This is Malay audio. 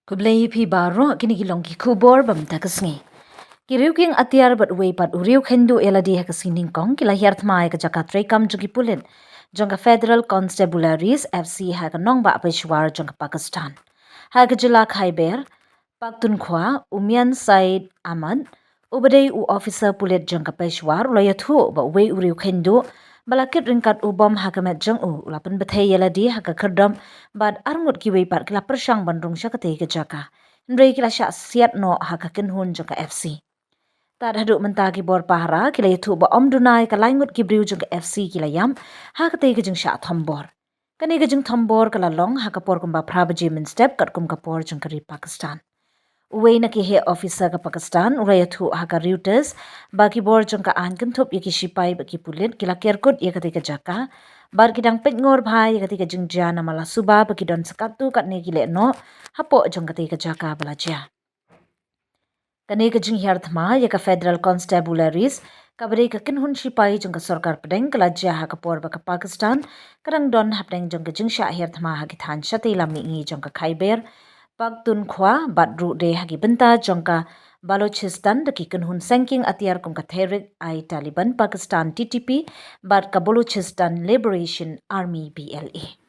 Kublai phi baro kini kilong ki kubor bam takasngi. Ki Riew king atiar bat wei pat Riew Kheinduh eladi ha kasining kong kila Hiar Thma ka Jaka trekam jugi pulin. Jongka Federal Constabularies FC ha ka nong ba Peshawar jongka Pakistan. Ha ka jila Khyber, Pakhtunkhwa, Umian Said Ahmad, ubadai u officer pulit jongka Peshawar ulayathu ba wei Riew Kheinduh balakit ringkat ubom hakamet jeng u ulapan bethay yeladi haka kerdom bad arngut ki wei pat kila persang bandrung syakate ke Jaka. Ndrei kila syak siat no haka kinhun jongka FC. Tad haduk mentagi bor pahra kila yaitu ba om dunai ka laingut ki Riew jongka FC kila yam haka te ke jeng syak thombor. Kani ke jeng thombor kala long haka por kumba prabaji min step kat kum kapor jongka ri Pakistan. Uwei na ki he officer ka Pakistan urayathu haka Reuters baki bor jongka an kentup yaki Shipai baki pulit kila kerkut yakati ke Jaka bar kidang petngor bhai yakati ke jeng jana mala suba baki don sekatu kat ne gile no hapo jongkati ke Jaka belajar. Kani ke jeng Hiar Thma yaka Federal Constabularies kabari ke kinhun Shipai jongka sorkar pedeng kelajah haka por baka Pakistan kadang don hapdeng jongka jeng syak Hiar Thma haki than syati lami ngi jongka Khyber Pakhtunkhwa badru de hagi benta jongka Balochistan deki kenhun sengking atiar kum Tehrik ai Taliban Pakistan TTP bad ka Balochistan Liberation Army BLA.